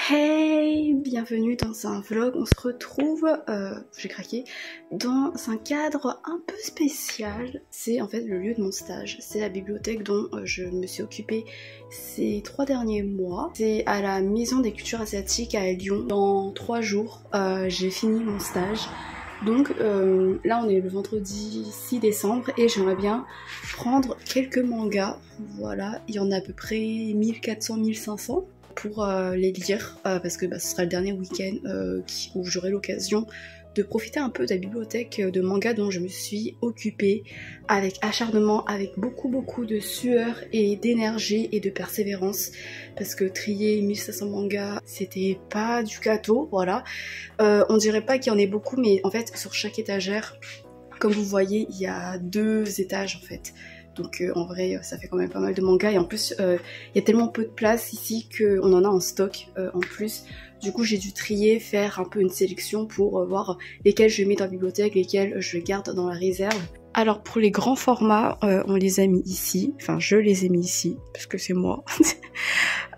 Hey, bienvenue dans un vlog. On se retrouve, j'ai craqué, dans un cadre un peu spécial. C'est en fait le lieu de mon stage. C'est la bibliothèque dont je me suis occupée ces 3 derniers mois. C'est à la Maison des Cultures Asiatiques à Lyon. Dans 3 jours, j'ai fini mon stage. Donc là on est le vendredi 6 décembre et j'aimerais bien prendre quelques mangas. Voilà, il y en a à peu près 1400-1500 pour les lire parce que ce sera le dernier week-end où j'aurai l'occasion de profiter un peu de la bibliothèque de mangas dont je me suis occupée avec acharnement, avec beaucoup de sueur et d'énergie et de persévérance, parce que trier 1500 mangas c'était pas du gâteau, voilà. On dirait pas qu'il y en ait beaucoup, mais en fait sur chaque étagère, comme vous voyez, il y a 2 étages en fait. Donc en vrai ça fait quand même pas mal de mangas et en plus il y a tellement peu de place ici qu'on en a en stock en plus. Du coup j'ai dû trier, faire un peu une sélection pour voir lesquels je mets dans la bibliothèque, lesquels je garde dans la réserve. Alors pour les grands formats on les a mis ici, enfin je les ai mis ici parce que c'est moi.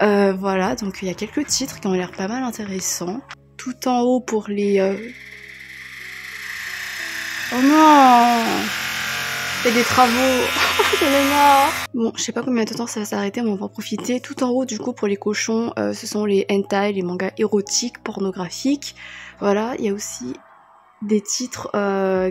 Voilà, donc il y a quelques titres qui ont l'air pas mal intéressants. Tout en haut pour les... Oh non! Il y a des travaux, j'en ai marre. Bon, je sais pas combien de temps ça va s'arrêter, mais on va en profiter. Tout en haut, du coup, pour les cochons, ce sont les hentai, les mangas érotiques, pornographiques. Voilà, il y a aussi des titres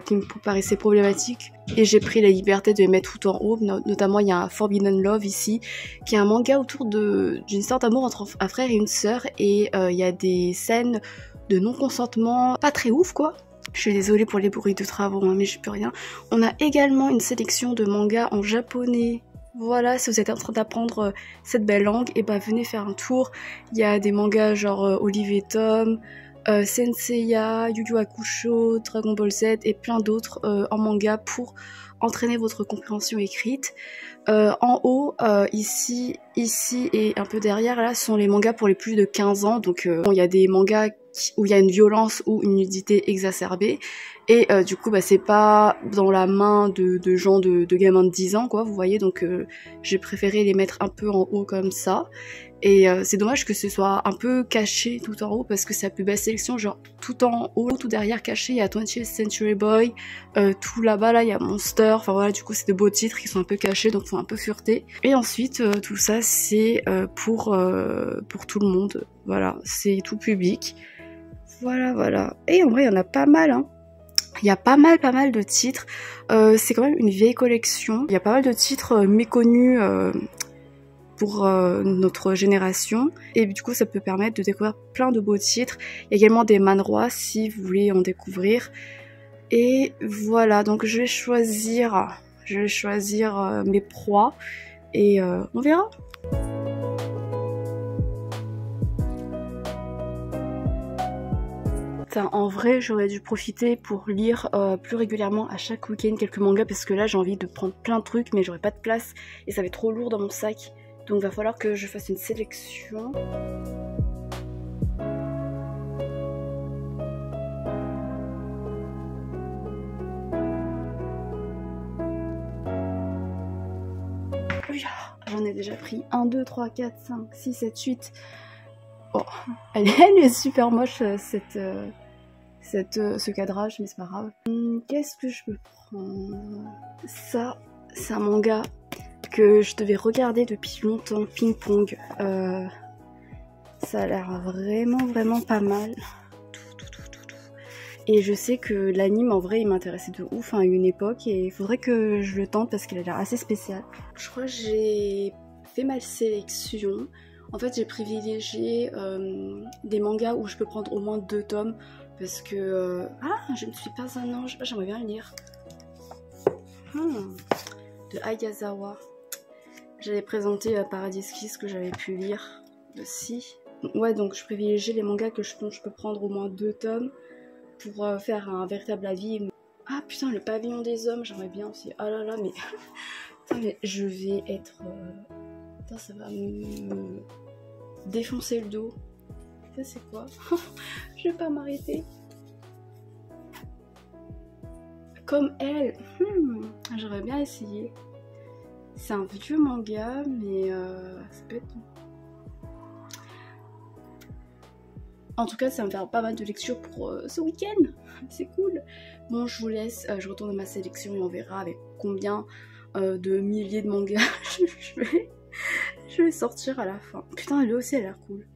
qui me paraissaient problématiques. Et j'ai pris la liberté de les mettre tout en haut. Notamment, il y a un Forbidden Love ici, qui est un manga autour d'une histoire d'amour entre un frère et une sœur. Et il y a des scènes de non-consentement pas très ouf, quoi. Je suis désolée pour les bruits de travaux, hein, mais je peux rien. On a également une sélection de mangas en japonais. Voilà, si vous êtes en train d'apprendre cette belle langue, et bah venez faire un tour. Il y a des mangas genre Olive et Tom, Senseiya, Yu Yu Hakusho, Dragon Ball Z et plein d'autres en manga pour entraîner votre compréhension écrite. En haut, ici et un peu derrière, là, sont les mangas pour les plus de 15 ans. Donc il y a des mangas où il y a une violence ou une nudité exacerbée. Et du coup, c'est pas dans la main de gens de gamins de 10 ans, quoi, vous voyez. Donc j'ai préféré les mettre un peu en haut comme ça. Et c'est dommage que ce soit un peu caché tout en haut, parce que c'est la plus belle sélection, genre tout en haut, tout derrière caché, il y a 20th Century Boy, tout là-bas, là, il y a Monster, enfin voilà, du coup c'est de beaux titres qui sont un peu cachés, donc faut un peu fureter. Et ensuite, tout ça, c'est pour tout le monde, voilà, c'est tout public. Voilà. Et en vrai, il y en a pas mal, hein. Il y a pas mal de titres. C'est quand même une vieille collection. Il y a pas mal de titres méconnus pour notre génération. Et du coup, ça peut permettre de découvrir plein de beaux titres. Il y a également des manhwas si vous voulez en découvrir. Et voilà, donc je vais choisir mes proies. Et on verra. En vrai, j'aurais dû profiter pour lire plus régulièrement à chaque week-end quelques mangas, parce que là j'ai envie de prendre plein de trucs mais j'aurais pas de place et ça va être trop lourd dans mon sac. Donc va falloir que je fasse une sélection. J'en ai déjà pris 1, 2, 3, 4, 5, 6, 7, 8. Bon, elle est super moche ce cadrage, mais c'est pas grave. Qu'est-ce que je peux prendre? Ça, c'est un manga que je devais regarder depuis longtemps, Ping Pong. Ça a l'air vraiment pas mal. Et je sais que l'anime, en vrai, il m'intéressait de ouf à une époque, et il faudrait que je le tente parce qu'il a l'air assez spécial. Je crois que j'ai fait ma sélection. En fait, j'ai privilégié des mangas où je peux prendre au moins 2 tomes, parce que... je ne suis pas un ange, j'aimerais bien le lire. De Ayazawa. J'avais présenté Paradise Kiss que j'avais pu lire aussi. Ouais, donc je privilégie les mangas dont je peux prendre au moins 2 tomes pour faire un véritable avis. Ah putain, le pavillon des hommes, j'aimerais bien aussi. Ah là là, mais... Putain, mais je vais être... Putain, ça va me défoncer le dos. Ça c'est quoi? Je vais pas m'arrêter. Comme elle. J'aurais bien essayé. C'est un vieux manga, mais ça peut être... En tout cas, ça va me faire pas mal de lectures pour ce week-end. C'est cool. Bon, je vous laisse, je retourne à ma sélection et on verra avec combien de milliers de mangas je vais sortir à la fin. Putain, lui aussi, elle a l'air cool.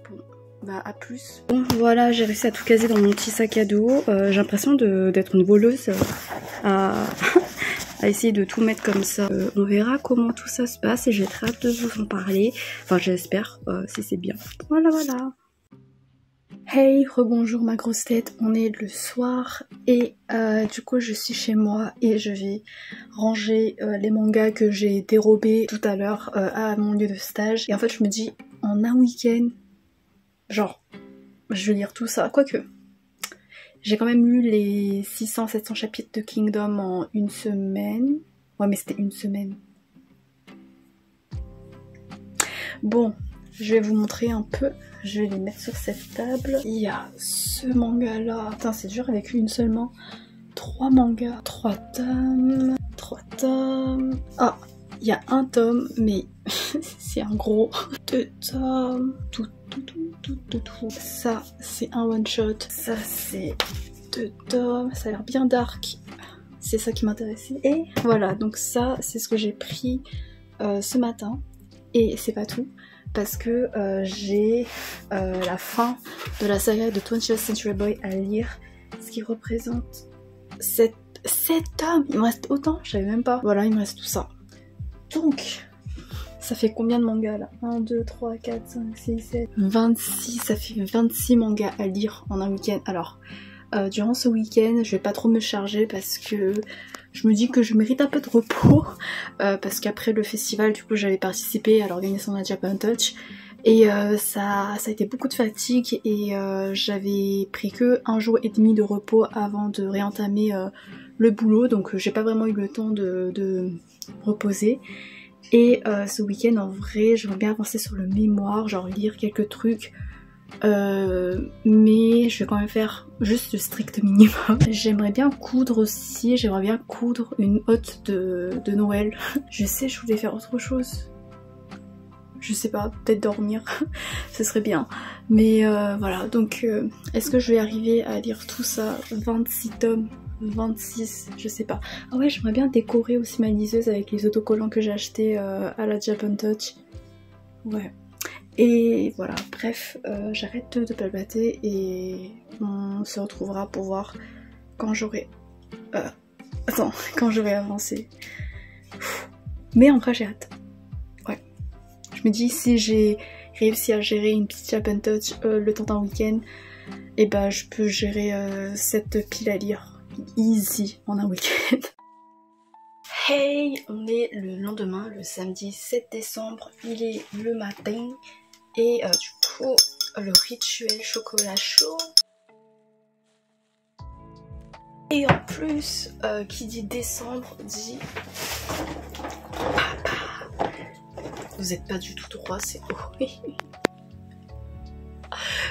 Bon, bah à plus. Bon, voilà, j'ai réussi à tout caser dans mon petit sac à dos. J'ai l'impression d'être une voleuse à essayer de tout mettre comme ça. On verra comment tout ça se passe et j'ai très hâte de vous en parler. Enfin, j'espère, si c'est bien. Voilà, voilà. Hey, rebonjour ma grosse tête, on est le soir et du coup je suis chez moi et je vais ranger les mangas que j'ai dérobés tout à l'heure à mon lieu de stage. Et en fait je me dis, en un week-end, genre, je vais lire tout ça, quoique. J'ai quand même lu les 600-700 chapitres de Kingdom en une semaine. Ouais mais c'était une semaine. Bon, je vais vous montrer un peu. Je vais les mettre sur cette table. Il y a ce manga là. Putain, c'est dur avec une seule main. 3 mangas. 3 tomes. 3 tomes. Ah, il y a un tome, mais c'est un gros. 2 tomes. Tout. Ça, c'est un one shot. Ça, c'est 2 tomes. Ça a l'air bien dark. C'est ça qui m'intéressait. Et voilà, donc ça, c'est ce que j'ai pris ce matin. Et c'est pas tout. Parce que j'ai la fin de la saga de 20th Century Boy à lire, ce qui représente 7 tomes. Il me reste autant, je savais même pas. Voilà, il me reste tout ça. Donc, ça fait combien de mangas là? 1, 2, 3, 4, 5, 6, 7... 26, ça fait 26 mangas à lire en un week-end. Alors, durant ce week-end, je vais pas trop me charger parce que je me dis que je mérite un peu de repos parce qu'après le festival, du coup, j'avais participé à l'organisation de la Japan Touch et ça a été beaucoup de fatigue et j'avais pris que 1 jour et demi de repos avant de réentamer le boulot, donc j'ai pas vraiment eu le temps de reposer. Et ce week-end, en vrai, j'aimerais bien avancer sur le mémoire, genre lire quelques trucs. Mais je vais quand même faire juste le strict minimum. J'aimerais bien coudre aussi, j'aimerais bien coudre une hotte de Noël. Je sais, je voulais faire autre chose. Je sais pas, peut-être dormir, ce serait bien. Mais voilà, donc est-ce que je vais arriver à lire tout ça? 26 tomes, 26, je sais pas. Ah ouais, j'aimerais bien décorer aussi ma liseuse avec les autocollants que j'ai achetés à la Japan Touch. Ouais. Et voilà, bref, j'arrête de blablater et on se retrouvera pour voir quand j'aurai... quand j'aurai avancé. Mais en vrai, j'ai hâte. Ouais. Je me dis, si j'ai réussi à gérer une petite Japan Touch le temps d'un week-end, et bah je peux gérer cette pile à lire easy en un week-end. Hey, on est le lendemain, le samedi 7 décembre, il est le matin. Et du coup, le rituel chocolat chaud. Et en plus, qui dit décembre dit... Papa. Vous êtes pas du tout droit, c'est horrible.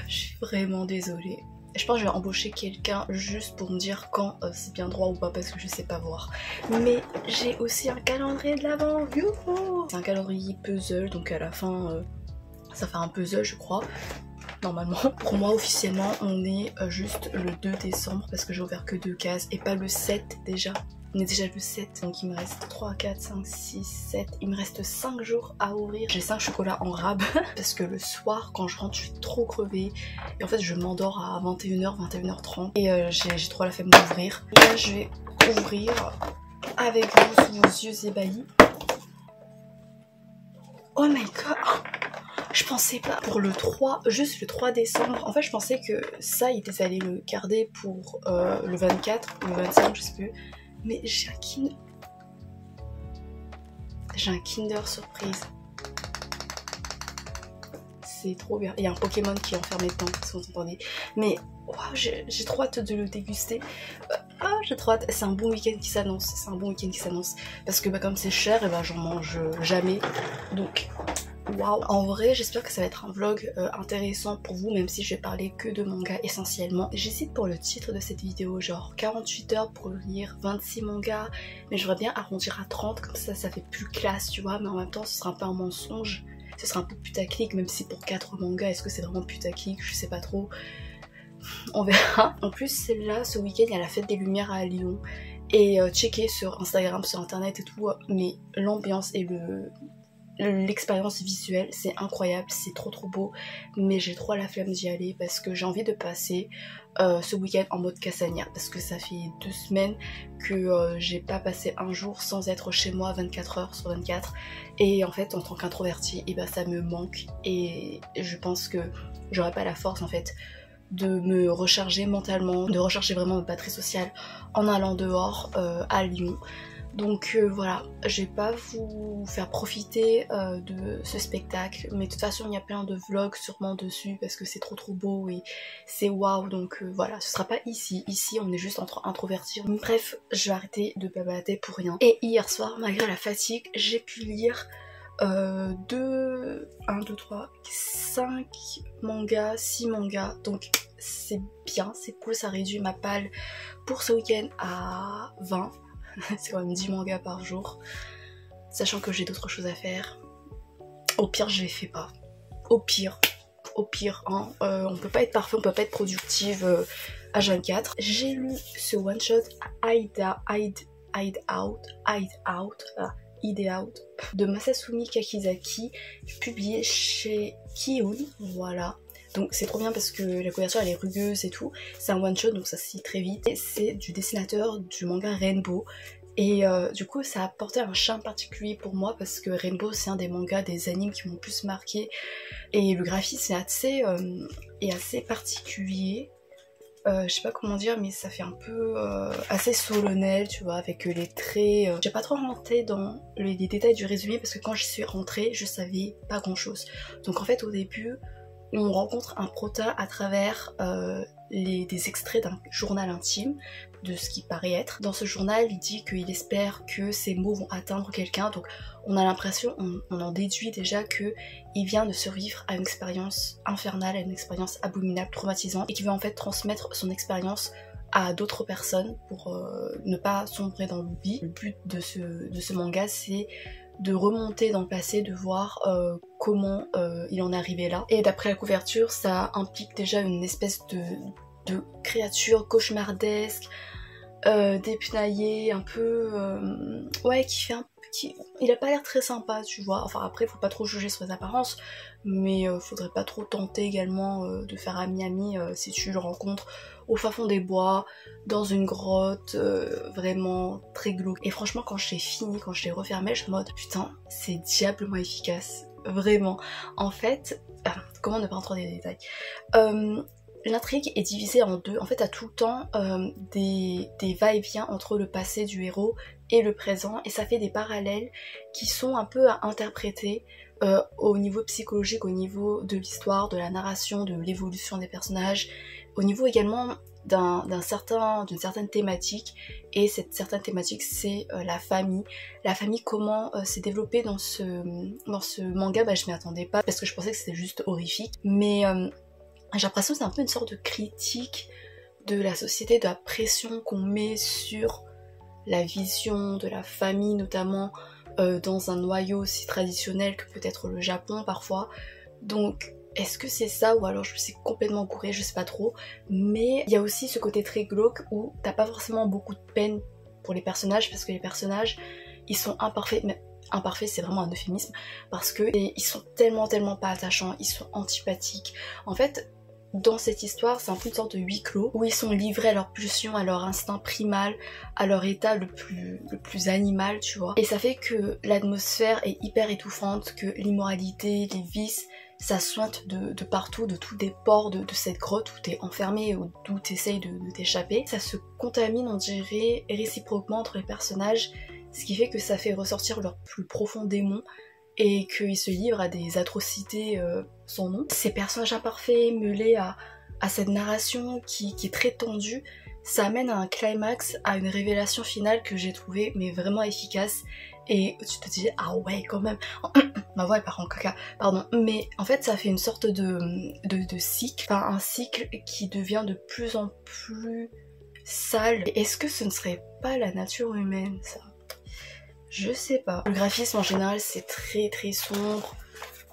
Je suis vraiment désolée. Je pense que je vais embaucher quelqu'un juste pour me dire quand c'est bien droit ou pas parce que je sais pas voir. Mais j'ai aussi un calendrier de l'Avent. C'est un calendrier puzzle, donc à la fin... ça fait un puzzle je crois, normalement. Pour moi officiellement on est juste le 2 décembre parce que j'ai ouvert que 2 cases et pas le 7 déjà. On est déjà le 7, donc il me reste 3, 4, 5, 6, 7, il me reste 5 jours à ouvrir. J'ai 5 chocolats en rab parce que le soir quand je rentre je suis trop crevée et en fait je m'endors à 21h, 21h30 et j'ai trop la flemme d'ouvrir. Là je vais ouvrir avec vous sous vos yeux ébahis. Oh my god! Je pensais pas pour le 3, juste le 3 décembre. En fait, je pensais que ça, ils allaient le garder pour le 24 ou le 25, je sais plus. Mais j'ai un Kinder surprise. C'est trop bien. Il y a un Pokémon qui est enfermé dedans, si vous entendez. Mais wow, j'ai trop hâte de le déguster. J'ai trop hâte. C'est un bon week-end qui s'annonce. C'est un bon week-end qui s'annonce. Parce que bah, comme c'est cher, et bah, j'en mange jamais. Donc... waouh. En vrai j'espère que ça va être un vlog intéressant pour vous, même si je vais parler que de manga essentiellement. J'hésite pour le titre de cette vidéo, genre 48 heures pour lire 26 mangas, mais j'aimerais bien arrondir à 30, comme ça ça fait plus classe tu vois, mais en même temps ce sera un peu un mensonge. ce sera un peu putaclic, même si pour 4 mangas, est-ce que c'est vraiment putaclic, je sais pas trop. On verra. En plus, là, ce week-end, il y a la fête des Lumières à Lyon. Et checker sur Instagram, sur internet et tout, mais l'ambiance et l'expérience visuelle, c'est incroyable, c'est trop beau. Mais j'ai trop la flemme d'y aller parce que j'ai envie de passer ce week-end en mode Cassania. Parce que ça fait 2 semaines que j'ai pas passé un jour sans être chez moi 24 heures sur 24. Et en fait, en tant qu'introvertie, et ben, ça me manque. Et je pense que j'aurais pas la force en fait de me recharger mentalement, de recharger vraiment ma batterie sociale en allant dehors à Lyon. Donc voilà, je vais pas vous faire profiter de ce spectacle, mais de toute façon il y a plein de vlogs sûrement dessus parce que c'est trop beau et c'est waouh, donc voilà, ce sera pas ici, on est juste entre introvertis. Bref, je vais arrêter de babader pour rien. Et hier soir, malgré la fatigue, j'ai pu lire 5 mangas, 6 mangas, donc c'est bien, c'est cool, ça réduit ma palle pour ce week-end à 20. C'est quand même 10 mangas par jour, sachant que j'ai d'autres choses à faire. Au pire, je les fais pas. Au pire, hein, on peut pas être parfait, on peut pas être productive H24. J'ai lu ce one shot Out de Masasumi Kakizaki, publié chez Kiun, voilà. Donc c'est trop bien parce que la couverture elle est rugueuse et tout. C'est un one shot donc ça se lit très vite. Et c'est du dessinateur du manga Rainbow. Et du coup ça a apporté un charme particulier pour moi parce que Rainbow c'est un des mangas, des animes qui m'ont plus marqué. Et le graphisme est assez particulier. Je sais pas comment dire, mais ça fait un peu assez solennel, tu vois, avec les traits. J'ai pas trop rentré dans les détails du résumé parce que quand je suis rentrée, je savais pas grand chose. Donc en fait, au début, on rencontre un prota à travers des extraits d'un journal intime, de ce qui paraît être. Dans ce journal, il dit qu'il espère que ses mots vont atteindre quelqu'un, donc on a l'impression, on en déduit déjà que il vient de survivre à une expérience infernale, à une expérience abominable, traumatisante, et qu'il veut en fait transmettre son expérience à d'autres personnes pour ne pas sombrer dans l'oubli. Le but de ce manga, c'est de remonter dans le passé, de voir comment il en est arrivé là. Et d'après la couverture, ça implique déjà une espèce de créature cauchemardesque, dépenaillée, un peu... ouais, il a pas l'air très sympa, tu vois. Enfin après, faut pas trop juger sur les apparences, mais faudrait pas trop tenter également de faire ami si tu le rencontres au fin fond des bois, dans une grotte, vraiment très glauque. Et franchement, quand je l'ai fini, quand je l'ai refermé, je suis en mode putain, c'est diablement efficace, vraiment. En fait, comment ne pas rentrer dans les détails, l'intrigue est divisée en deux. En fait, t'as tout le temps des va-et-vient entre le passé du héros et le présent, et ça fait des parallèles qui sont un peu à interpréter au niveau psychologique, au niveau de l'histoire, de la narration, de l'évolution des personnages, au niveau également d'une certaine thématique. Et cette certaine thématique, c'est la famille. La famille, comment s'est développée dans ce manga, bah je m'y attendais pas parce que je pensais que c'était juste horrifique, mais j'ai l'impression que c'est un peu une sorte de critique de la société, de la pression qu'on met sur la vision de la famille, notamment dans un noyau aussi traditionnel que peut être le Japon parfois. Donc est-ce que c'est ça ou alors je me suis complètement gourée, je sais pas trop. Mais il y a aussi ce côté très glauque où t'as pas forcément beaucoup de peine pour les personnages parce que les personnages ils sont imparfaits, mais imparfait c'est vraiment un euphémisme parce que ils sont tellement pas attachants, ils sont antipathiques. En fait, dans cette histoire, c'est un peu une sorte de huis clos où ils sont livrés à leurs pulsions, à leur instinct primal, à leur état le plus animal, tu vois. Et ça fait que l'atmosphère est hyper étouffante, que l'immoralité, les vices, ça sointe de partout, de tous les pores de cette grotte où t'es enfermé, ou d'où t'essayes de t'échapper. Ça se contamine, on dirait, réciproquement entre les personnages, ce qui fait que ça fait ressortir leurs plus profonds démons et qu'ils se livrent à des atrocités sans nom. Ces personnages imparfaits mêlés à cette narration qui est très tendue, ça amène à un climax, à une révélation finale que j'ai trouvée mais vraiment efficace. Et tu te dis ah ouais quand même, ma voix elle part en caca, pardon, mais en fait ça fait une sorte de cycle, enfin un cycle qui devient de plus en plus sale. Est-ce que ce ne serait pas la nature humaine ça? Je sais pas. Le graphisme en général c'est très sombre,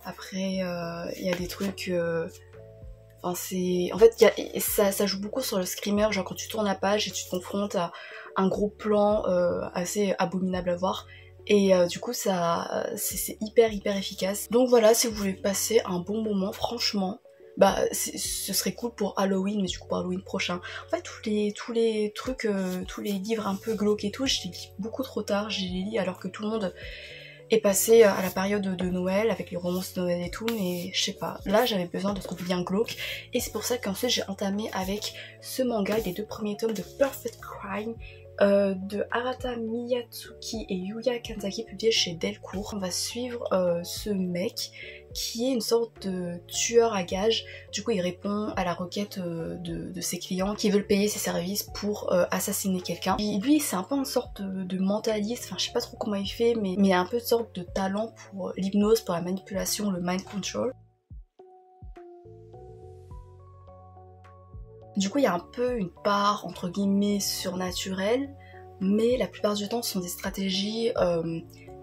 Après il y a des trucs... Enfin, c'est... En fait, ça joue beaucoup sur le screamer, genre quand tu tournes la page et tu te confrontes à un gros plan assez abominable à voir. Et du coup, ça, c'est hyper efficace. Donc voilà, si vous voulez passer un bon moment, franchement, bah ce serait cool pour Halloween, mais du coup pour Halloween prochain. En fait, tous les trucs, tous les livres un peu glauques et tout, je les lis beaucoup trop tard, je les lis alors que tout le monde est passé à la période de Noël avec les romances de Noël et tout, mais je sais pas, là j'avais besoin de trucs bien glauques et c'est pour ça qu'ensuite j'ai entamé avec ce manga, les 2 premiers tomes de Perfect Crime de Arata Miyatsuki et Yuya Kanzaki, publié chez Delcourt. On va suivre ce mec qui est une sorte de tueur à gages. Du coup il répond à la requête de ses clients qui veulent payer ses services pour assassiner quelqu'un. Lui c'est un peu une sorte de mentaliste, enfin je sais pas trop comment il fait, mais il a un peu de sorte de talent pour l'hypnose, pour la manipulation, le mind control. Du coup il y a un peu une part entre guillemets surnaturelle, mais la plupart du temps ce sont des stratégies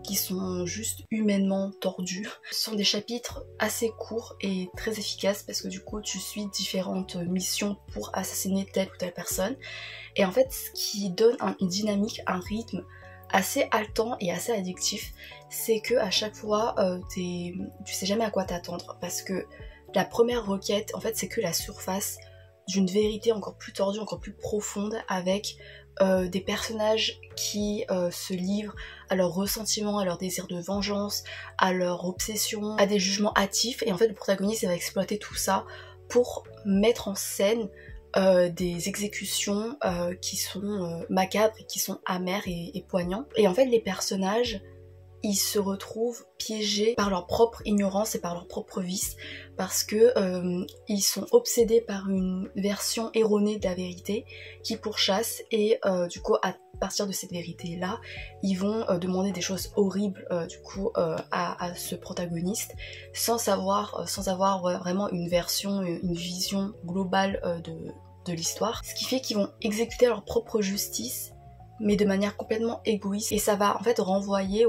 qui sont juste humainement tordues. Ce sont des chapitres assez courts et très efficaces parce que du coup tu suis différentes missions pour assassiner telle ou telle personne. Et en fait ce qui donne une dynamique, un rythme assez haletant et assez addictif, c'est que à chaque fois tu sais jamais à quoi t'attendre, parce que la première requête en fait c'est que la surface d'une vérité encore plus tordue, encore plus profonde, avec des personnages qui se livrent à leurs ressentiments, à leur désir de vengeance, à leur obsession, à des jugements hâtifs, et en fait le protagoniste va exploiter tout ça pour mettre en scène des exécutions qui sont macabres et qui sont amères et poignants. Et en fait les personnages, ils se retrouvent piégés par leur propre ignorance et par leur propre vice, parce que ils sont obsédés par une version erronée de la vérité qui pourchasse, et du coup à partir de cette vérité là ils vont demander des choses horribles du coup à ce protagoniste sans avoir vraiment une version, une vision globale de l'histoire, ce qui fait qu'ils vont exécuter leur propre justice mais de manière complètement égoïste, et ça va en fait renvoyer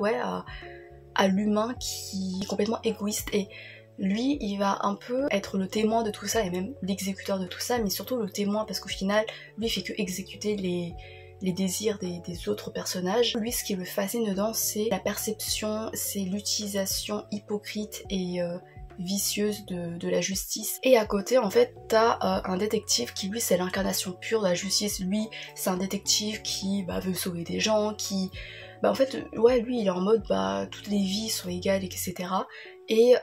à l'humain qui est complètement égoïste, et lui il va un peu être le témoin de tout ça et même l'exécuteur de tout ça, mais surtout le témoin parce qu'au final lui il fait que exécuter les désirs des autres personnages. Lui ce qui le fascine dedans c'est la perception, c'est l'utilisation hypocrite et vicieuse de la justice. Et à côté en fait t'as un détective qui lui c'est l'incarnation pure de la justice. Lui c'est un détective qui veut sauver des gens, qui en fait ouais lui il est en mode toutes les vies sont égales etc. Et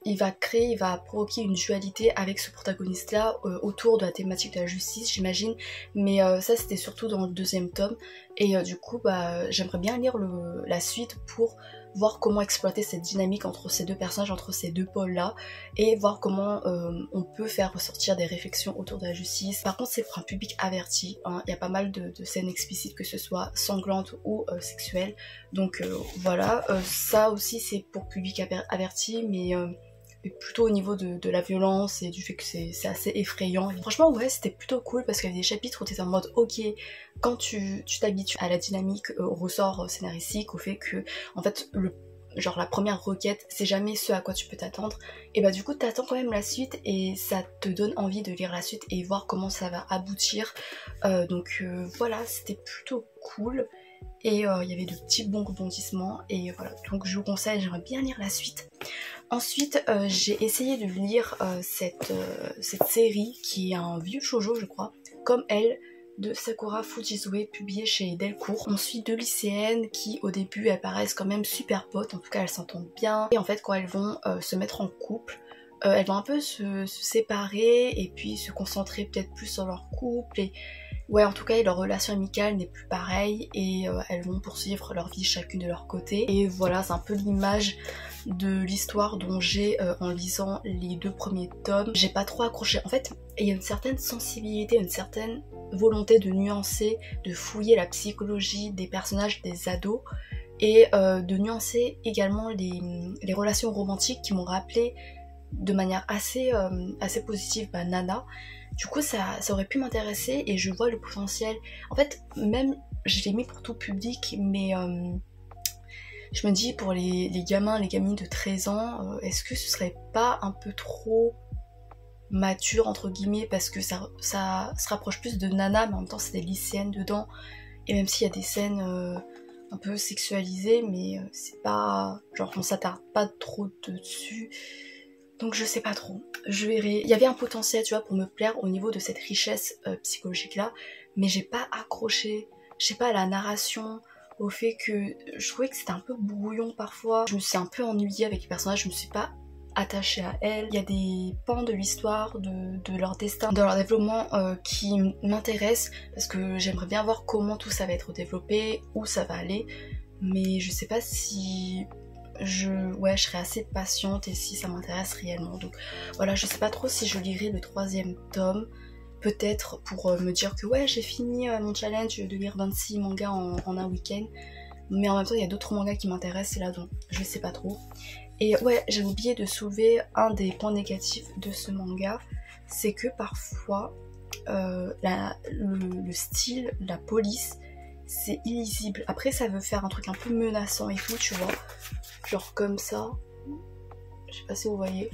il va provoquer une dualité avec ce protagoniste là autour de la thématique de la justice j'imagine, mais ça c'était surtout dans le 2e tome, et du coup j'aimerais bien lire la suite pour voir comment exploiter cette dynamique entre ces 2 personnages, entre ces 2 pôles là, et voir comment on peut faire ressortir des réflexions autour de la justice. Par contre c'est pour un public averti, hein. Il y a pas mal de scènes explicites, que ce soit sanglantes ou sexuelles, donc voilà, ça aussi c'est pour public averti, mais plutôt au niveau de la violence et du fait que c'est assez effrayant. Et franchement ouais c'était plutôt cool parce qu'il y avait des chapitres où t'étais en mode ok, quand tu t'habitues à la dynamique, au ressort scénaristique, au fait que en fait genre la première requête c'est jamais ce à quoi tu peux t'attendre, et du coup t'attends quand même la suite et ça te donne envie de lire la suite et voir comment ça va aboutir. Donc voilà, c'était plutôt cool. Et il y avait de petits bons rebondissements, et voilà, donc je vous conseille, j'aimerais bien lire la suite. Ensuite j'ai essayé de lire cette série qui est un vieux shoujo je crois, Comme elle, de Sakura Fujizue, publié chez Delcourt. On suit 2 lycéennes qui au début elles paraissent quand même super potes, en tout cas elles s'entendent bien, et en fait quand elles vont se mettre en couple, elles vont un peu se séparer et puis se concentrer peut-être plus sur leur couple, et ouais en tout cas leur relation amicale n'est plus pareille, et elles vont poursuivre leur vie chacune de leur côté. Et voilà, c'est un peu l'image de l'histoire dont j'ai en lisant les 2 premiers tomes. J'ai pas trop accroché. En fait il y a une certaine sensibilité, une certaine volonté de nuancer, de fouiller la psychologie des personnages, des ados, et de nuancer également les relations romantiques qui m'ont rappelé de manière assez positive Nana. Du coup ça aurait pu m'intéresser et je vois le potentiel. En fait même je l'ai mis pour tout public, mais je me dis pour les gamins, les gamines de 13 ans, est-ce que ce serait pas un peu trop mature entre guillemets, parce que ça se rapproche plus de nana, mais en même temps c'est des lycéennes dedans, et même s'il y a des scènes un peu sexualisées, mais c'est pas genre on s'attarde pas trop dessus, donc je sais pas trop, je verrai. Il y avait un potentiel, tu vois, pour me plaire au niveau de cette richesse psychologique là, mais j'ai pas accroché, je sais pas, à la narration, au fait que je trouvais que c'était un peu brouillon parfois, je me suis un peu ennuyée avec les personnages, je me suis pas attachée à elles. Il y a des pans de l'histoire, de leur destin, de leur développement qui m'intéressent, parce que j'aimerais bien voir comment tout ça va être développé, où ça va aller, mais je sais pas si je serais assez patiente et si ça m'intéresse réellement. Donc voilà, je sais pas trop si je lirai le 3e tome, peut-être pour me dire que ouais, j'ai fini mon challenge de lire 26 mangas en un week-end, mais en même temps il y a d'autres mangas qui m'intéressent là, donc je sais pas trop. Et ouais, j'ai oublié de soulever un des points négatifs de ce manga, c'est que parfois le style, la police, c'est illisible. Après ça veut faire un truc un peu menaçant et tout, tu vois, genre comme ça, je sais pas si vous voyez,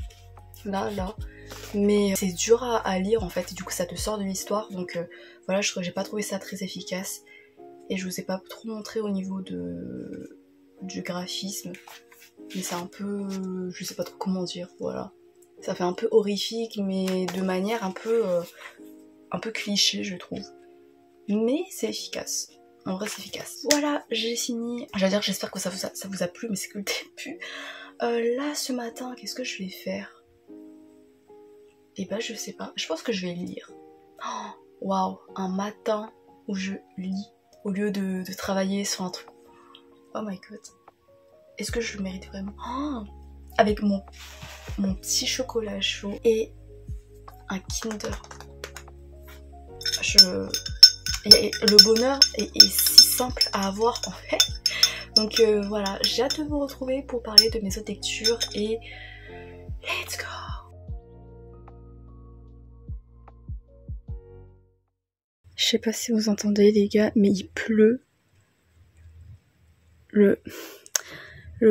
là, mais c'est dur à lire en fait, et du coup ça te sort de l'histoire, donc voilà, j'ai pas trouvé ça très efficace, et je vous ai pas trop montré au niveau du graphisme, mais c'est un peu, je sais pas trop comment dire, voilà, ça fait un peu horrifique, mais de manière un peu cliché je trouve, mais c'est efficace. En vrai c'est efficace. Voilà, j'ai fini. J'allais dire j'espère que ça vous a plu, mais c'est que le début. Là ce matin, qu'est-ce que je vais faire? Et bah je sais pas, je pense que je vais lire. Waouh, un matin où je lis au lieu de travailler sur un truc. Oh my god. Est-ce que je le mérite vraiment? Avec mon petit chocolat chaud et un Kinder. Le bonheur est si simple à avoir en fait. Donc voilà, j'ai hâte de vous retrouver pour parler de mes autres lectures et let's go! Je sais pas si vous entendez les gars, mais il pleut. Le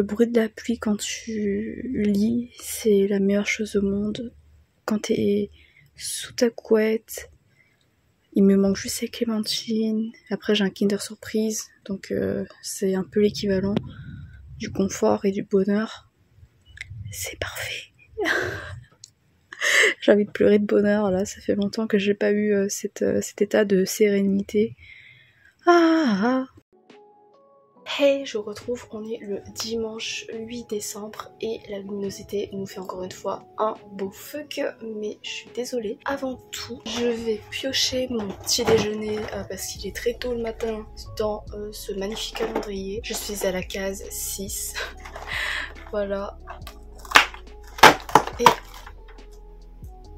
bruit de la pluie quand tu lis, c'est la meilleure chose au monde. Quand t'es sous ta couette, il me manque juste ces clémentines. Après j'ai un Kinder Surprise, donc c'est un peu l'équivalent du confort et du bonheur. C'est parfait. J'ai envie de pleurer de bonheur là, ça fait longtemps que j'ai pas eu cet état de sérénité. Hey, je vous retrouve, on est le dimanche 8 décembre et la luminosité nous fait encore une fois un beau fuck, mais je suis désolée. Avant tout, je vais piocher mon petit déjeuner parce qu'il est très tôt le matin dans ce magnifique calendrier. Je suis à la case 6, voilà. Et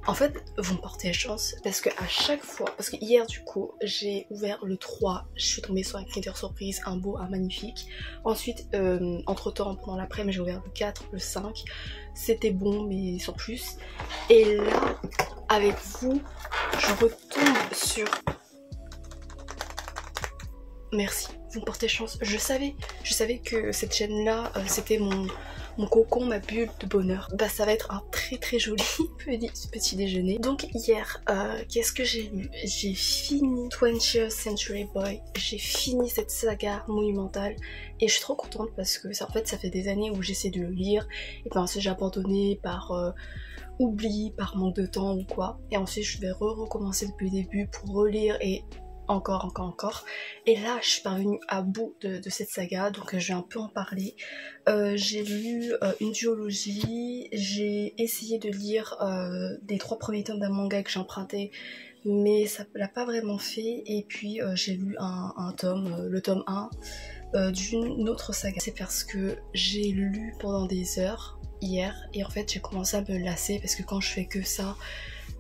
en fait, vous me portez chance parce que à chaque fois, parce que hier du coup, j'ai ouvert le 3, je suis tombée sur un Kinder Surprise, un beau, un magnifique. Ensuite, entre temps, pendant l'après-midi, j'ai ouvert le 4, le 5, c'était bon mais sans plus. Et là, avec vous, je retombe sur... Merci, vous me portez chance. Je savais que cette chaîne-là, c'était mon cocon, ma bulle de bonheur. Bah ça va être un très joli petit déjeuner. Donc hier, qu'est-ce que j'ai lu? J'ai fini 20th Century Boy. J'ai fini cette saga monumentale et je suis trop contente parce que en fait ça fait des années où j'essaie de le lire et puis ensuite j'ai abandonné par oubli, par manque de temps ou quoi. Et ensuite je vais recommencer depuis le début pour relire et encore. Et là je suis parvenue à bout de cette saga, donc je vais un peu en parler. J'ai lu une duologie, j'ai essayé de lire des 3 premiers tomes d'un manga que j'ai emprunté, mais ça l'a pas vraiment fait. Et puis j'ai lu un tome, le tome 1 d'une autre saga. C'est parce que j'ai lu pendant des heures hier et en fait j'ai commencé à me lasser parce que quand je fais que ça,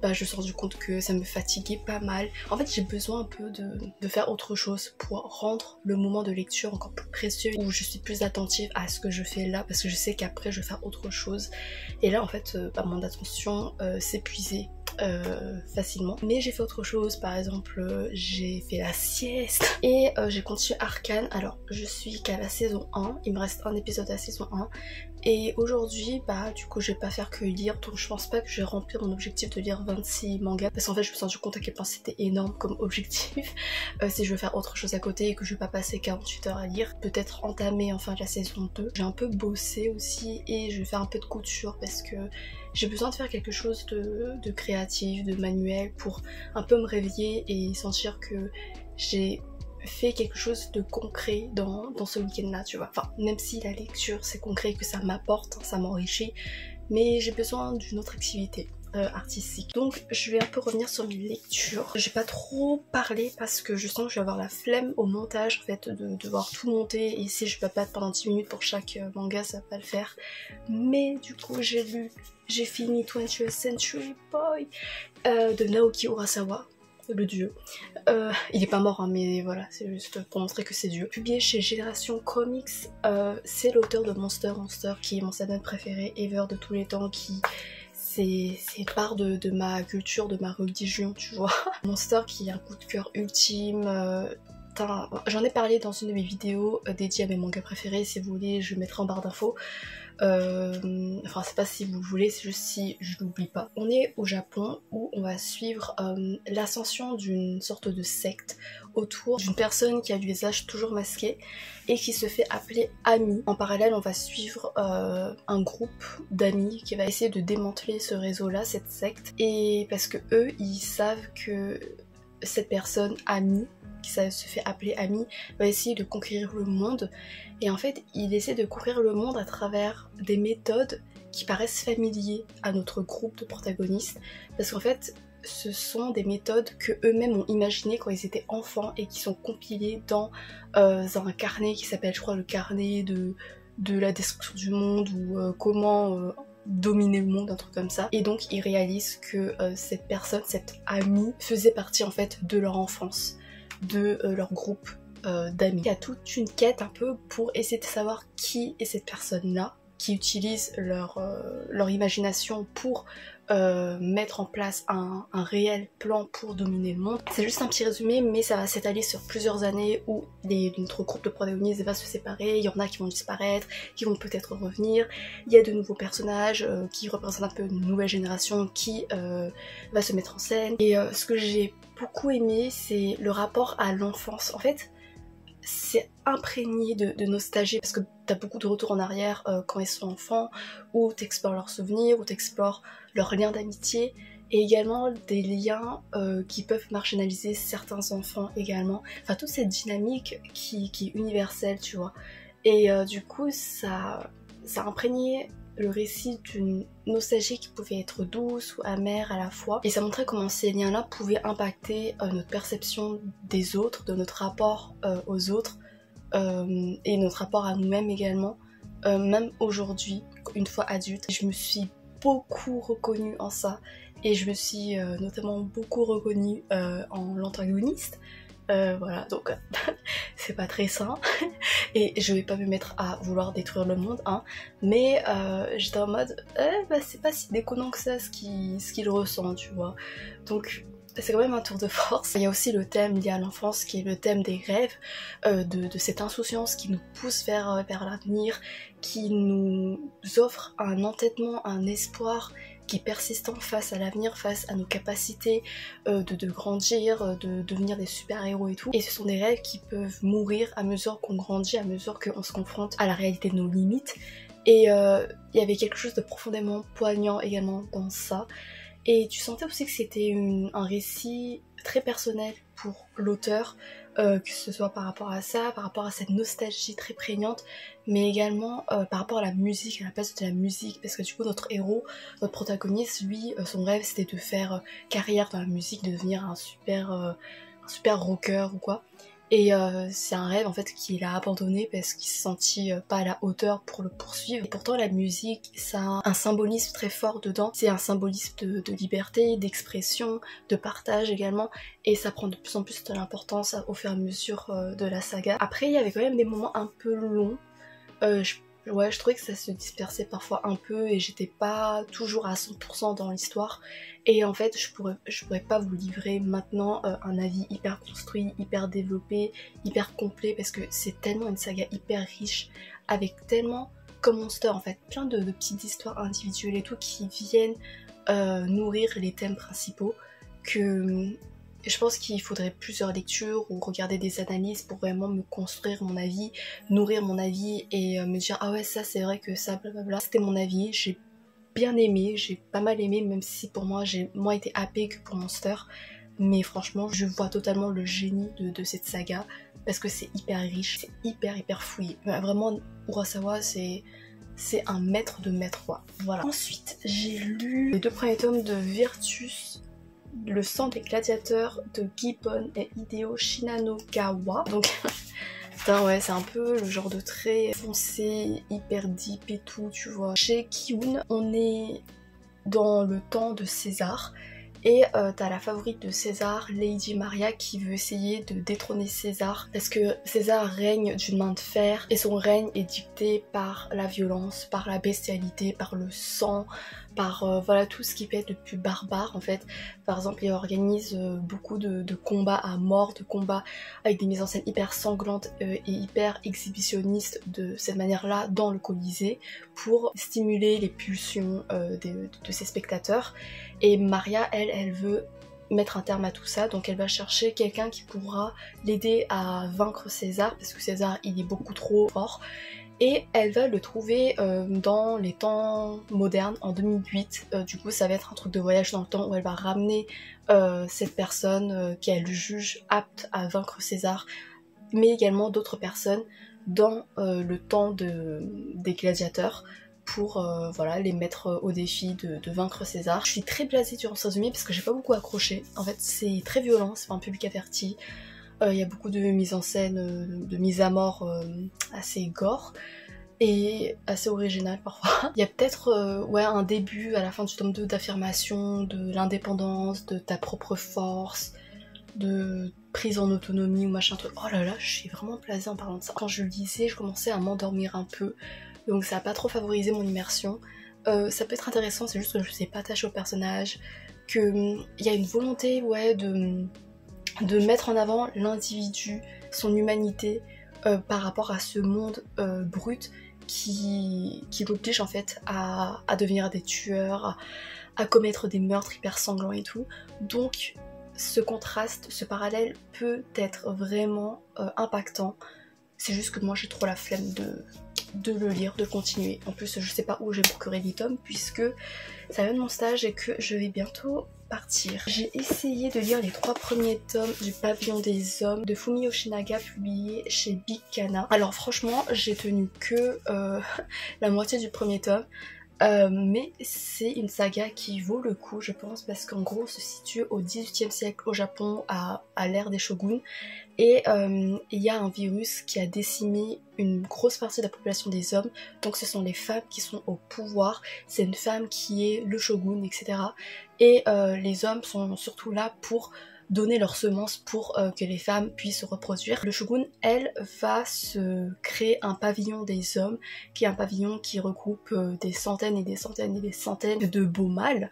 bah, je me suis rendu compte que ça me fatiguait pas mal. En fait j'ai besoin un peu de faire autre chose pour rendre le moment de lecture encore plus précieux, où je suis plus attentive à ce que je fais là parce que je sais qu'après je vais faire autre chose. Et là en fait bah, mon attention s'épuisait facilement. Mais j'ai fait autre chose, par exemple j'ai fait la sieste et j'ai continué Arcane. Alors je suis qu'à la saison 1, il me reste un épisode à la saison 1 et aujourd'hui bah du coup je vais pas faire que lire, donc je pense pas que je vais remplir mon objectif de lire 26 mangas parce qu'en fait je me suis rendu compte à quel point c'était énorme comme objectif. Si je veux faire autre chose à côté et que je vais pas passer 48 heures à lire, peut-être entamer enfin la saison 2. J'ai un peu bossé aussi et je vais faire un peu de couture parce que j'ai besoin de faire quelque chose de créatif, de manuel pour un peu me réveiller et sentir que j'ai fait quelque chose de concret dans ce week-end là, tu vois. Enfin, même si la lecture c'est concret, que ça m'apporte, ça m'enrichit, mais j'ai besoin d'une autre activité artistique. Donc je vais un peu revenir sur mes lectures. J'ai pas trop parlé parce que je sens que je vais avoir la flemme au montage en fait de devoir tout monter et si je peux pas pendant 10 minutes pour chaque manga ça va pas le faire. Mais du coup j'ai fini 20th Century Boy de Naoki Urasawa, le dieu. Il est pas mort hein, mais voilà, c'est juste pour montrer que c'est Dieu. Publié chez Génération Comics, c'est l'auteur de Monster qui est mon seinen préféré ever de tous les temps, qui c'est part de ma culture, de ma religion, tu vois. Monster qui est un coup de cœur ultime. J'en ai parlé dans une de mes vidéos dédiées à mes mangas préférés, si vous voulez je mettrai en barre d'infos. Enfin c'est pas si vous voulez, c'est juste si je l'oublie pas. On est au Japon où on va suivre l'ascension d'une sorte de secte autour d'une personne qui a du visage toujours masqué et qui se fait appeler Ami. En parallèle on va suivre un groupe d'amis qui va essayer de démanteler ce réseau là, cette secte, et parce que eux ils savent que cette personne Ami qui se fait appeler Ami va essayer de conquérir le monde, et en fait il essaie de conquérir le monde à travers des méthodes qui paraissent familiers à notre groupe de protagonistes, parce qu'en fait ce sont des méthodes que eux-mêmes ont imaginées quand ils étaient enfants et qui sont compilées dans un carnet qui s'appelle je crois le carnet de la destruction du monde ou comment dominer le monde, un truc comme ça. Et donc ils réalisent que cette personne, cette amie, faisait partie en fait de leur enfance, de leur groupe d'amis. Il y a toute une quête un peu pour essayer de savoir qui est cette personne-là, qui utilise leur imagination pour mettre en place un réel plan pour dominer le monde. C'est juste un petit résumé, mais ça va s'étaler sur plusieurs années où notre groupe de protagonistes va se séparer, il y en a qui vont disparaître, qui vont peut-être revenir, il y a de nouveaux personnages qui représentent un peu une nouvelle génération qui va se mettre en scène. Et ce que j'ai beaucoup aimé, c'est le rapport à l'enfance. En fait, c'est imprégné de nostalgie parce que t'as beaucoup de retours en arrière quand ils sont enfants, où t'explores leurs souvenirs, où t'explores leurs liens d'amitié, et également des liens qui peuvent marginaliser certains enfants également. Enfin toute cette dynamique qui est universelle, tu vois. Et du coup ça a imprégné le récit d'une nostalgie qui pouvait être douce ou amère à la fois, et ça montrait comment ces liens-là pouvaient impacter notre perception des autres, de notre rapport aux autres, et notre rapport à nous-mêmes également, même aujourd'hui, une fois adulte. Je me suis beaucoup reconnue en ça, et je me suis notamment beaucoup reconnue en l'antagoniste. Voilà, donc c'est pas très sain et je vais pas me mettre à vouloir détruire le monde hein, mais j'étais en mode bah c'est pas si déconnant que ça ce qu'il ressent, tu vois. Donc c'est quand même un tour de force. Il y a aussi le thème lié à l'enfance qui est le thème des rêves, de cette insouciance qui nous pousse vers l'avenir, qui nous offre un entêtement, un espoir qui est persistant face à l'avenir, face à nos capacités de grandir, de devenir des super-héros et tout. Et ce sont des rêves qui peuvent mourir à mesure qu'on grandit, à mesure qu'on se confronte à la réalité de nos limites. Et il y avait quelque chose de profondément poignant également dans ça. Et tu sentais aussi que c'était un récit très personnel pour l'auteur, que ce soit par rapport à ça, par rapport à cette nostalgie très prégnante, mais également par rapport à la musique, à la place de la musique, parce que du coup notre héros, notre protagoniste, lui, son rêve c'était de faire carrière dans la musique, de devenir un super rocker ou quoi. Et c'est un rêve en fait qu'il a abandonné parce qu'il s'est senti pas à la hauteur pour le poursuivre. Et pourtant la musique, ça a un symbolisme très fort dedans. C'est un symbolisme de liberté, d'expression, de partage également. Et ça prend de plus en plus de l'importance au fur et à mesure de la saga. Après il y avait quand même des moments un peu longs. Ouais, je trouvais que ça se dispersait parfois un peu et j'étais pas toujours à 100% dans l'histoire. Et en fait, je pourrais pas vous livrer maintenant un avis hyper construit, hyper développé, hyper complet, parce que c'est tellement une saga hyper riche, avec tellement, comme Monster en fait, plein de petites histoires individuelles et tout qui viennent nourrir les thèmes principaux, que je pense qu'il faudrait plusieurs lectures ou regarder des analyses pour vraiment me construire mon avis, nourrir mon avis et me dire ah ouais ça c'est vrai que ça blablabla. C'était mon avis, j'ai bien aimé, j'ai pas mal aimé, même si pour moi j'ai moins été happée que pour Monster. Mais franchement je vois totalement le génie de cette saga parce que c'est hyper riche, c'est hyper fouillé. Vraiment Urasawa c'est un maître de maître quoi. Voilà. Ensuite j'ai lu les 2 premiers tomes de Virtus, le sang des gladiateurs de Gibbon et Hideo Shinanogawa. Donc putain ouais c'est un peu le genre de trait foncé, hyper deep et tout tu vois. Chez Kiun on est dans le temps de César. Et t'as la favorite de César, Lady Maria, qui veut essayer de détrôner César parce que César règne d'une main de fer et son règne est dicté par la violence, par la bestialité, par le sang, par voilà tout ce qui peut être le plus barbare en fait. Par exemple, il organise beaucoup de combats à mort, de combats avec des mises en scène hyper sanglantes et hyper exhibitionnistes de cette manière-là dans le Colisée pour stimuler les pulsions de ses spectateurs. Et Maria, elle veut mettre un terme à tout ça, donc elle va chercher quelqu'un qui pourra l'aider à vaincre César, parce que César il est beaucoup trop fort, et elle va le trouver dans les temps modernes, en 2008, du coup ça va être un truc de voyage dans le temps où elle va ramener cette personne qu'elle juge apte à vaincre César, mais également d'autres personnes dans le temps des gladiateurs, pour voilà, les mettre au défi de vaincre César. Je suis très blasée durant ce résumé parce que j'ai pas beaucoup accroché. En fait, c'est très violent, c'est pas un public averti. Il y a beaucoup de mise en scène, de mise à mort assez gore et assez original parfois. Il y a peut-être ouais, un début à la fin du tome 2 d'affirmation de l'indépendance, de ta propre force, de prise en autonomie ou machin truc. Oh là là, je suis vraiment blasée en parlant de ça. Quand je le lisais, je commençais à m'endormir un peu. Donc ça a pas trop favorisé mon immersion. Ça peut être intéressant, c'est juste que je ne sais pas attacher au personnage, qu'il y a une volonté ouais, de mettre en avant l'individu, son humanité par rapport à ce monde brut qui l'oblige en fait à devenir des tueurs, à commettre des meurtres hyper sanglants et tout. Donc ce contraste, ce parallèle peut être vraiment impactant. C'est juste que moi j'ai trop la flemme de le lire, de continuer. En plus je sais pas où je vais procurer les tomes puisque ça vient de mon stage et que je vais bientôt partir. J'ai essayé de lire les 3 premiers tomes du Pavillon des Hommes de Fumi Yoshinaga publié chez Big Kana. Alors franchement j'ai tenu que la moitié du premier tome. Mais c'est une saga qui vaut le coup je pense parce qu'en gros on se situe au XVIIIe siècle au Japon à l'ère des shoguns et il y a un virus qui a décimé une grosse partie de la population des hommes, donc ce sont les femmes qui sont au pouvoir, c'est une femme qui est le shogun etc. Et les hommes sont surtout là pour donner leurs semences pour que les femmes puissent se reproduire. Le shogun, elle, va se créer un pavillon des hommes, qui est un pavillon qui regroupe des centaines et des centaines et des centaines de beaux mâles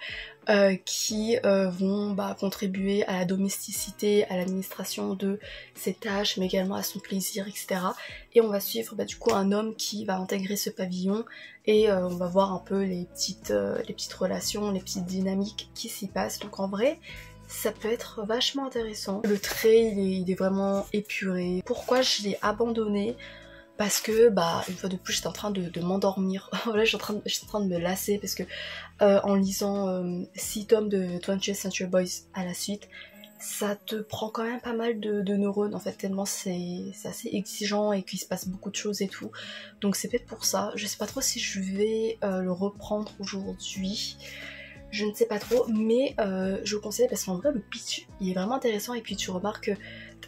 qui vont contribuer à la domesticité, à l'administration de ses tâches, mais également à son plaisir, etc. Et on va suivre du coup un homme qui va intégrer ce pavillon et on va voir un peu les petites relations, les petites dynamiques qui s'y passent. Donc en vrai, ça peut être vachement intéressant. Le trait, il est vraiment épuré. Pourquoi je l'ai abandonné? Parce que, une fois de plus, j'étais en train de m'endormir. Là, j'étais en train de me lasser parce que en lisant 6 tomes de 20th Century Boys à la suite, ça te prend quand même pas mal de neurones en fait, tellement c'est assez exigeant et qu'il se passe beaucoup de choses et tout. Donc c'est peut-être pour ça. Je sais pas trop si je vais le reprendre aujourd'hui. Je ne sais pas trop, mais je vous conseille parce qu'en vrai le pitch il est vraiment intéressant et puis tu remarques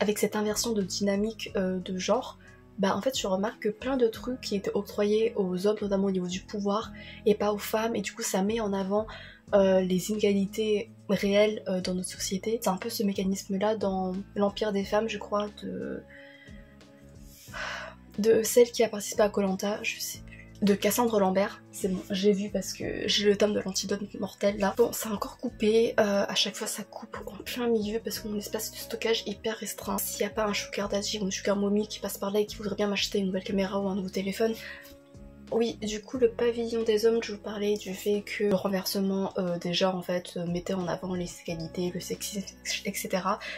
avec cette inversion de dynamique de genre, en fait tu remarques que plein de trucs qui étaient octroyés aux hommes notamment au niveau du pouvoir et pas aux femmes, et du coup ça met en avant les inégalités réelles dans notre société. C'est un peu ce mécanisme là dans l'Empire des femmes je crois de celle qui a participé à Koh-Lanta, je sais plus. de Cassandre Lambert. C'est bon, j'ai vu parce que j'ai le tome de l'Antidote mortel là. Bon, c'est encore coupé, à chaque fois ça coupe en plein milieu parce que mon espace de stockage est hyper restreint. S'il n'y a pas un sugar daddy ou un sugar mommy qui passe par là et qui voudrait bien m'acheter une nouvelle caméra ou un nouveau téléphone. Oui, du coup le pavillon des hommes, je vous parlais du fait que le renversement déjà en fait mettait en avant les qualités, le sexisme, etc.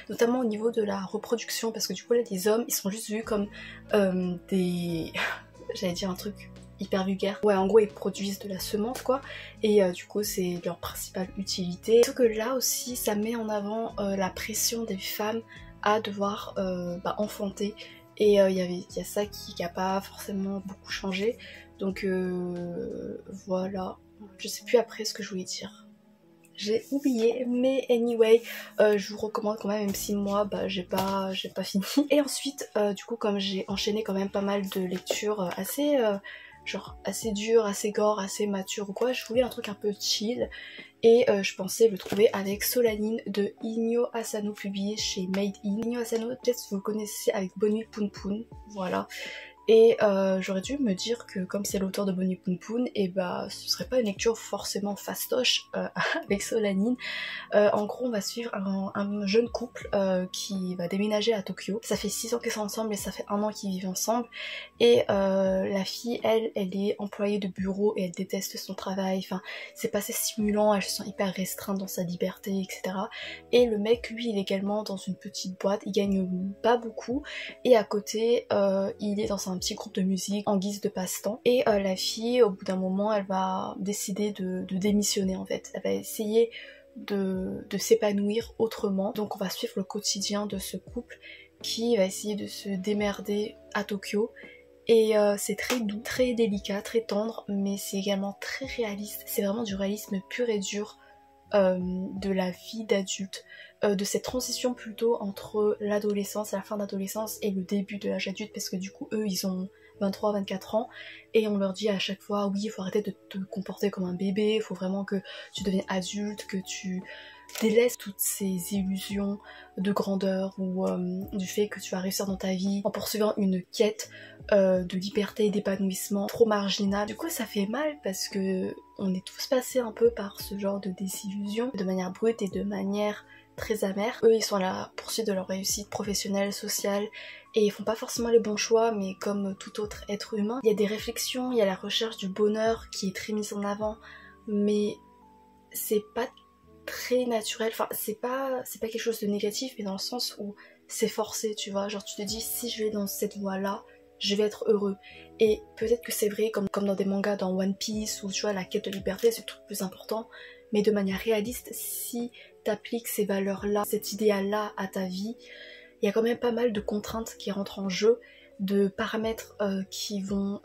Notamment au niveau de la reproduction parce que du coup là les hommes ils sont juste vus comme des... j'allais dire un truc hyper vulgaire. Ouais, en gros ils produisent de la semence quoi et du coup c'est leur principale utilité. Sauf que là aussi ça met en avant la pression des femmes à devoir enfanter et il y a ça qui a pas forcément beaucoup changé. Donc voilà, je sais plus après ce que je voulais dire. J'ai oublié, mais anyway, je vous recommande quand même si moi j'ai pas fini. Et ensuite, du coup comme j'ai enchaîné quand même pas mal de lectures assez assez dures, assez gore, assez matures ou quoi, je voulais un truc un peu chill. Et je pensais le trouver avec Solanine de Inyo Asano publié chez Made In. Inyo Asano, peut-être vous le connaissez avec Bonne Nuit Poun Poun, voilà. Et j'aurais dû me dire que comme c'est l'auteur de Bonnie Poon Poon, et ce serait pas une lecture forcément fastoche avec Solanine. En gros on va suivre un jeune couple qui va déménager à Tokyo. Ça fait 6 ans qu'ils sont ensemble et ça fait 1 an qu'ils vivent ensemble. Et la fille elle est employée de bureau et elle déteste son travail. Enfin c'est pas assez stimulant, elle se sent hyper restreinte dans sa liberté, etc. Et le mec lui il est également dans une petite boîte, il gagne pas beaucoup. Et à côté il est dans un petit groupe de musique en guise de passe-temps et la fille au bout d'un moment elle va décider de démissionner en fait, elle va essayer de s'épanouir autrement. Donc on va suivre le quotidien de ce couple qui va essayer de se démerder à Tokyo et c'est très doux, très délicat, très tendre mais c'est également très réaliste, c'est vraiment du réalisme pur et dur de la vie d'adulte, de cette transition plutôt entre l'adolescence, la fin d'adolescence et le début de l'âge adulte parce que du coup eux ils ont 23-24 ans et on leur dit à chaque fois oui il faut arrêter de te comporter comme un bébé, il faut vraiment que tu deviennes adulte, que tu délaisses toutes ces illusions de grandeur ou du fait que tu vas réussir dans ta vie en poursuivant une quête de liberté et d'épanouissement trop marginale. Du coup ça fait mal parce que on est tous passés un peu par ce genre de désillusion de manière brute et de manière très amère. Eux ils sont à la poursuite de leur réussite professionnelle, sociale et ils font pas forcément les bons choix mais comme tout autre être humain, il y a des réflexions, il y a la recherche du bonheur qui est très mise en avant mais c'est pas très naturel, enfin c'est pas quelque chose de négatif mais dans le sens où c'est forcé tu vois, genre tu te dis si je vais dans cette voie là je vais être heureux et peut-être que c'est vrai comme dans des mangas dans One Piece où tu vois la quête de liberté c'est le truc plus important mais de manière réaliste si t'appliques ces valeurs là, cet idéal là à ta vie il y a quand même pas mal de contraintes qui rentrent en jeu, de paramètres qui vont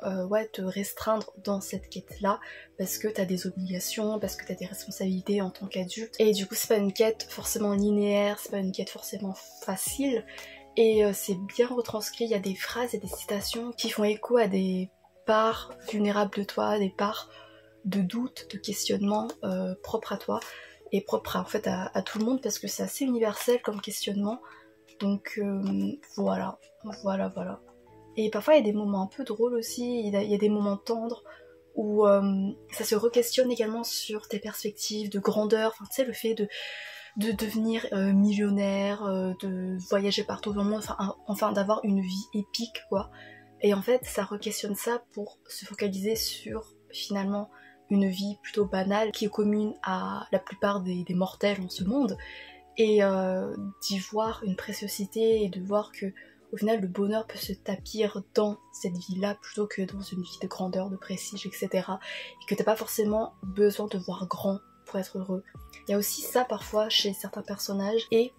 te restreindre dans cette quête là parce que t'as des obligations, parce que t'as des responsabilités en tant qu'adulte et du coup c'est pas une quête forcément linéaire, c'est pas une quête forcément facile et c'est bien retranscrit, il y a des phrases et des citations qui font écho à des parts vulnérables de toi, des parts de doute, de questionnement propres à toi et propres en fait à tout le monde parce que c'est assez universel comme questionnement. Donc voilà. Et parfois il y a des moments un peu drôles aussi, il y a des moments tendres où ça se re-questionne également sur tes perspectives de grandeur, enfin tu sais le fait de devenir millionnaire, de voyager partout dans le monde, enfin d'avoir une vie épique quoi. Et en fait ça re-questionne ça pour se focaliser sur finalement une vie plutôt banale qui est commune à la plupart des mortels en ce monde. Et d'y voir une préciosité et de voir que au final le bonheur peut se tapir dans cette vie là plutôt que dans une vie de grandeur, de prestige, etc. Et que t'as pas forcément besoin de voir grand pour être heureux. Il y a aussi ça parfois chez certains personnages et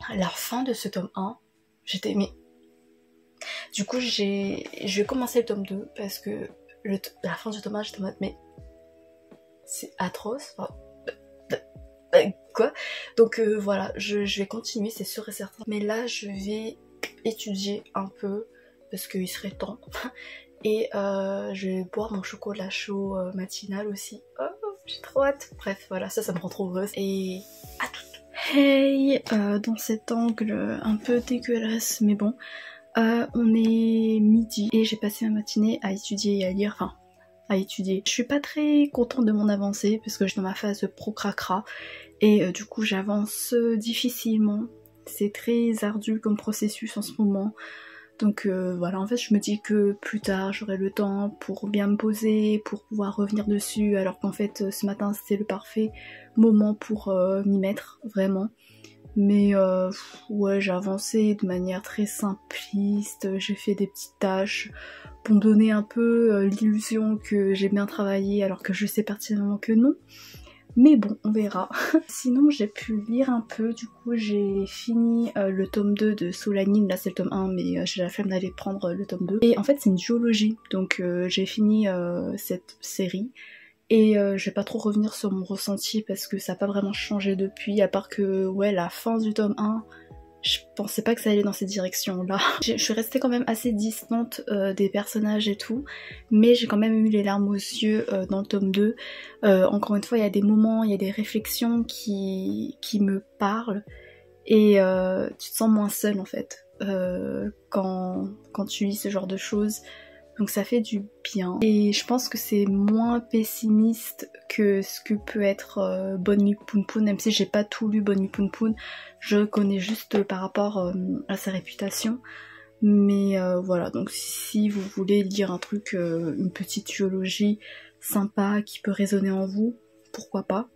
à la fin de ce tome 1 j'étais mais du coup je vais commencer le tome 2 parce que à la fin du tome 1 j'étais en mode mais c'est atroce, enfin, quoi. Donc voilà, je vais continuer, c'est sûr et certain. Mais là, je vais étudier un peu, parce qu'il serait temps. Et je vais boire mon chocolat chaud matinal aussi. Oh, j'ai trop hâte. Bref, voilà, ça me rend trop heureuse. Et à toutes. Hey, dans cet angle un peu dégueulasse, mais bon. On est midi et j'ai passé ma matinée à étudier et à lire, enfin à étudier. Je suis pas très contente de mon avancée parce que je suis dans ma phase de procracra et du coup j'avance difficilement. C'est très ardu comme processus en ce moment. Donc voilà, en fait je me dis que plus tard j'aurai le temps pour bien me poser, pour pouvoir revenir dessus, alors qu'en fait ce matin c'était le parfait moment pour m'y mettre, vraiment. Mais ouais, j'ai avancé de manière très simpliste, j'ai fait des petites tâches pour me donner un peu l'illusion que j'ai bien travaillé alors que je sais pertinemment que non. Mais bon, on verra. Sinon, j'ai pu lire un peu, du coup j'ai fini le tome 2 de Solanine, là c'est le tome 1, mais j'ai la flemme d'aller prendre le tome 2. Et en fait c'est une duologie, donc j'ai fini cette série. Et je vais pas trop revenir sur mon ressenti parce que ça a pas vraiment changé depuis, à part que ouais, la fin du tome 1, je pensais pas que ça allait dans cette direction-là. Je suis restée quand même assez distante des personnages et tout, mais j'ai quand même eu les larmes aux yeux dans le tome 2. Encore une fois, il y a des moments, il y a des réflexions qui me parlent, et tu te sens moins seule en fait quand tu lis ce genre de choses. Donc ça fait du bien. Et je pense que c'est moins pessimiste que ce que peut être Bonne Nuit Poun Poun, même si j'ai pas tout lu Bonne Nuit Poun Poun, je connais juste par rapport à sa réputation. Mais voilà, donc si vous voulez lire un truc, une petite duologie sympa qui peut résonner en vous, pourquoi pas.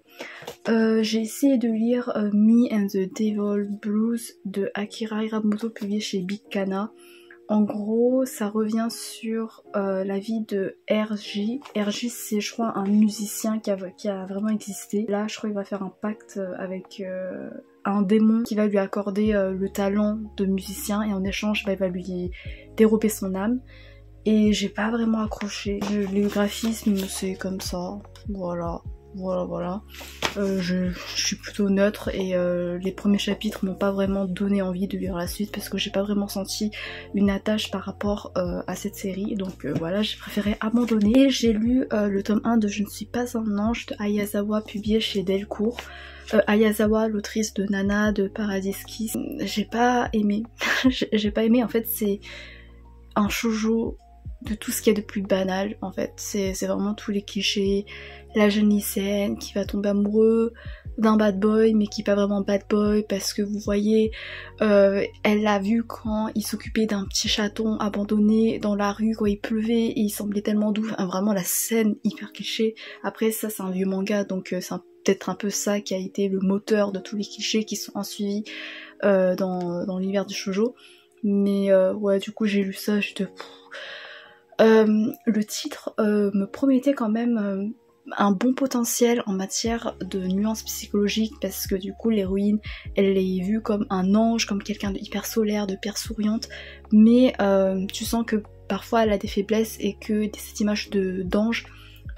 J'ai essayé de lire Me and the Devil Blues de Akira Hiramoto, publié chez Big Kana. En gros, ça revient sur la vie de RJ. RJ, c'est je crois un musicien qui a vraiment existé. Là, je crois qu'il va faire un pacte avec un démon qui va lui accorder le talent de musicien, et en échange, bah, il va lui dérober son âme. Et j'ai pas vraiment accroché. Le graphisme, c'est comme ça. Voilà. Je suis plutôt neutre, et les premiers chapitres m'ont pas vraiment donné envie de lire la suite parce que j'ai pas vraiment senti une attache par rapport à cette série, donc voilà, j'ai préféré abandonner. Et j'ai lu le tome 1 de Je ne suis pas un ange de Ayazawa, publié chez Delcourt. Ayazawa, l'autrice de Nana, de Paradise Kiss, j'ai pas aimé. J'ai pas aimé, en fait c'est un shoujo de tout ce qu'il y a de plus banal en fait, c'est vraiment tous les clichés, la jeune lycéenne qui va tomber amoureux d'un bad boy mais qui est pas vraiment bad boy parce que vous voyez elle l'a vu quand il s'occupait d'un petit chaton abandonné dans la rue quand il pleuvait et il semblait tellement doux, enfin, vraiment la scène hyper cliché. Après ça c'est un vieux manga, donc c'est peut-être un peu ça qui a été le moteur de tous les clichés qui sont ensuivis dans l'univers du shoujo. Mais ouais, du coup j'ai lu ça, j'étais... le titre me promettait quand même un bon potentiel en matière de nuances psychologiques, parce que du coup l'héroïne elle est vue comme un ange, comme quelqu'un de hyper solaire, de hyper souriante, mais tu sens que parfois elle a des faiblesses et que cette image d'ange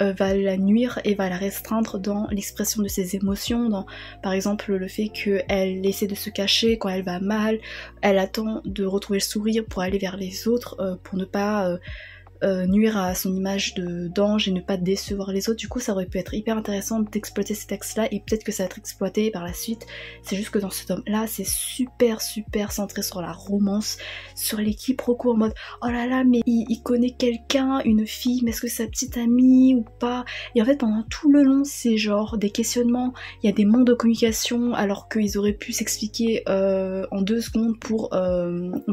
va la nuire et va la restreindre dans l'expression de ses émotions, dans par exemple le fait qu'elle essaie de se cacher quand elle va mal, elle attend de retrouver le sourire pour aller vers les autres, pour ne pas nuire à son image d'ange et ne pas décevoir les autres. Du coup ça aurait pu être hyper intéressant d'exploiter ces textes là, et peut-être que ça va être exploité par la suite. C'est juste que dans ce tome là c'est super centré sur la romance, sur les quiproquos en mode oh là là mais il connaît quelqu'un, une fille, mais est-ce que c'est sa petite amie ou pas. Et en fait pendant tout le long c'est genre des questionnements, il y a des manques de communication alors qu'ils auraient pu s'expliquer en 2 secondes pour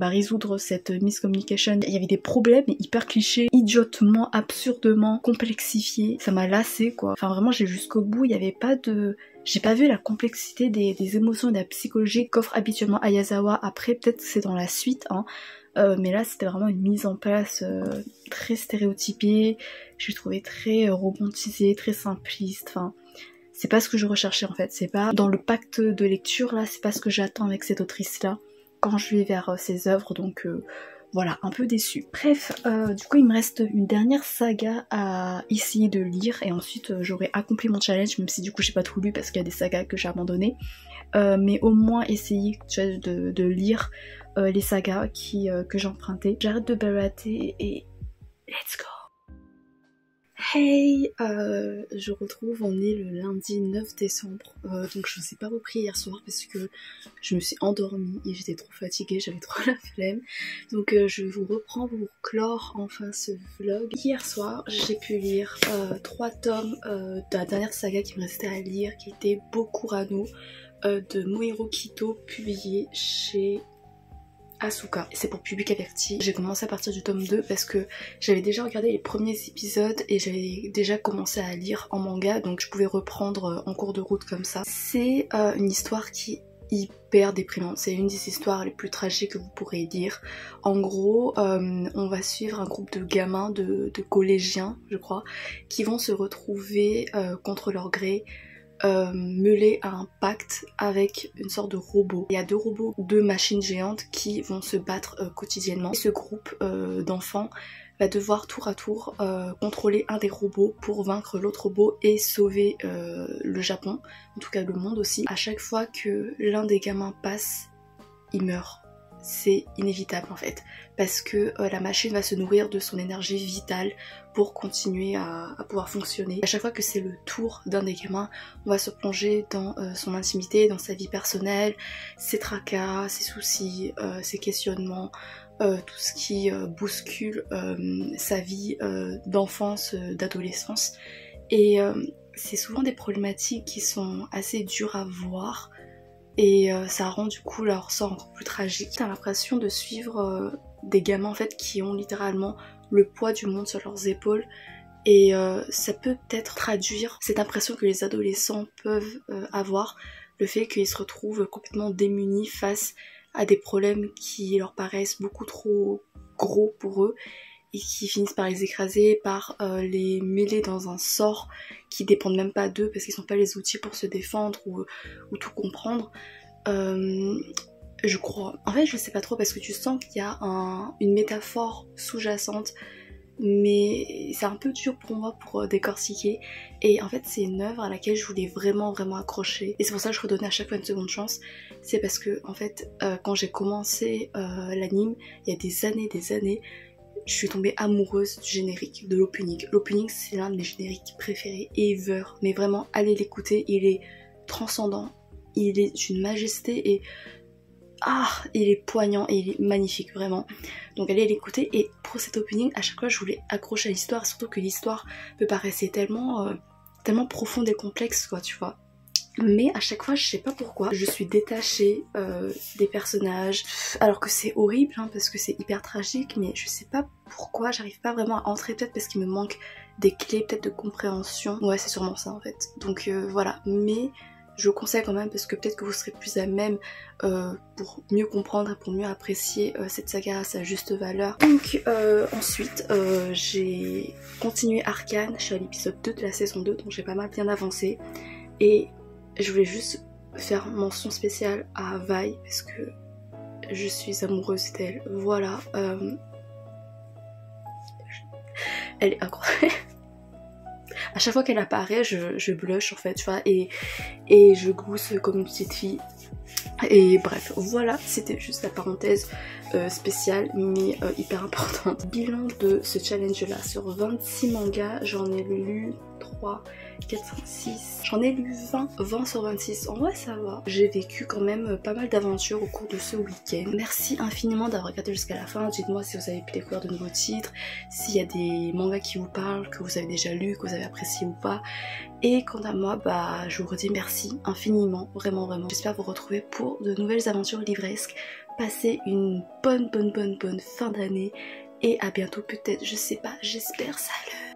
résoudre cette miscommunication. Il y avait des problèmes hyper clichés, idiotement, absurdement complexifié. Ça m'a lassé quoi. Enfin vraiment j'ai jusqu'au bout, il y avait pas de... J'ai pas vu la complexité des émotions et de la psychologie qu'offre habituellement Ayazawa. Après peut-être c'est dans la suite hein. Mais là c'était vraiment une mise en place très stéréotypée. J'ai trouvé très romantisé, très simpliste. Enfin c'est pas ce que je recherchais en fait. C'est pas dans le pacte de lecture là, c'est pas ce que j'attends avec cette autrice là quand je vais vers ses œuvres, donc voilà, un peu déçue. Bref, du coup il me reste une dernière saga à essayer de lire et ensuite j'aurai accompli mon challenge, même si du coup j'ai pas tout lu parce qu'il y a des sagas que j'ai abandonnées. Mais au moins essayer de lire les sagas que j'ai empruntées. J'arrête de ballater et let's go. Hey, je retrouve, on est le lundi 9 décembre, donc je ne vous ai pas repris hier soir parce que je me suis endormie et j'étais trop fatiguée, j'avais trop la flemme. Donc je vous reprends pour clore enfin ce vlog. Hier soir, j'ai pu lire 3 tomes de la dernière saga qui me restait à lire, qui était Bokurano de Mohiro Kito, publié chez Asuka. C'est pour public averti. J'ai commencé à partir du tome 2 parce que j'avais déjà regardé les premiers épisodes et j'avais déjà commencé à lire en manga, donc je pouvais reprendre en cours de route comme ça. C'est une histoire qui est hyper déprimante. C'est une des histoires les plus tragiques que vous pourrez lire. En gros, on va suivre un groupe de gamins, de collégiens je crois, qui vont se retrouver contre leur gré, mêlé à un pacte avec une sorte de robot. Il y a 2 robots, 2 machines géantes qui vont se battre quotidiennement. Et ce groupe d'enfants va devoir tour à tour contrôler un des robots pour vaincre l'autre robot et sauver le Japon, en tout cas le monde aussi. À chaque fois que l'un des gamins passe, il meurt. C'est inévitable en fait, parce que la machine va se nourrir de son énergie vitale pour continuer à pouvoir fonctionner. À chaque fois que c'est le tour d'un des gamins, on va se plonger dans son intimité, dans sa vie personnelle, ses tracas, ses soucis, ses questionnements, tout ce qui bouscule sa vie d'enfance, d'adolescence. Et c'est souvent des problématiques qui sont assez dures à voir. Et ça rend du coup leur sort encore plus tragique. T'as l'impression de suivre des gamins en fait qui ont littéralement le poids du monde sur leurs épaules. Et ça peut peut-être traduire cette impression que les adolescents peuvent avoir, le fait qu'ils se retrouvent complètement démunis face à des problèmes qui leur paraissent beaucoup trop gros pour eux et qui finissent par les écraser, par les mêler dans un sort qui dépendent même pas d'eux parce qu'ils n'ont pas les outils pour se défendre ou tout comprendre. Je crois. En fait, je sais pas trop parce que tu sens qu'il y a une métaphore sous-jacente, mais c'est un peu dur pour moi pour décortiquer. Et en fait, c'est une œuvre à laquelle je voulais vraiment accrocher. Et c'est pour ça que je redonnais à chaque fois une seconde chance. C'est parce que, en fait, quand j'ai commencé l'anime, il y a des années, je suis tombée amoureuse du générique, de l'opening. L'opening, c'est l'un de mes génériques préférés ever. Mais vraiment, allez l'écouter, il est transcendant, il est d'une majesté et il est poignant et il est magnifique, vraiment. Donc allez l'écouter. Et pour cet opening, à chaque fois, je voulais accrocher à l'histoire, surtout que l'histoire me paraissait tellement profonde et complexe, quoi, tu vois. Mais à chaque fois, je sais pas pourquoi, je suis détachée des personnages, alors que c'est horrible hein, parce que c'est hyper tragique, mais je sais pas pourquoi, j'arrive pas vraiment à entrer, peut-être parce qu'il me manque des clés, peut-être de compréhension. Ouais, c'est sûrement ça en fait. Donc voilà, mais je vous conseille quand même parce que peut-être que vous serez plus à même pour mieux comprendre et pour mieux apprécier cette saga à sa juste valeur. Donc ensuite, j'ai continué Arcane, je suis à l'épisode 2 de la saison 2, donc j'ai pas mal bien avancé. Et je voulais juste faire mention spéciale à Vi parce que je suis amoureuse d'elle. Voilà. Elle est incroyable. À chaque fois qu'elle apparaît, je blush en fait, tu vois, et je glousse comme une petite fille. Et bref, voilà, c'était juste la parenthèse spéciale mais hyper importante. Bilan de ce challenge là, sur 26 mangas, j'en ai lu 3, 4, 5, 6, j'en ai lu 20 sur 26, en vrai ça va. J'ai vécu quand même pas mal d'aventures au cours de ce week-end. Merci infiniment d'avoir regardé jusqu'à la fin, dites-moi si vous avez pu découvrir de nouveaux titres, s'il y a des mangas qui vous parlent, que vous avez déjà lu, que vous avez apprécié ou pas. Et quant à moi, bah je vous redis merci infiniment, vraiment. J'espère vous retrouver pour de nouvelles aventures livresques. Passez une bonne fin d'année et à bientôt peut-être, je sais pas, j'espère, salut.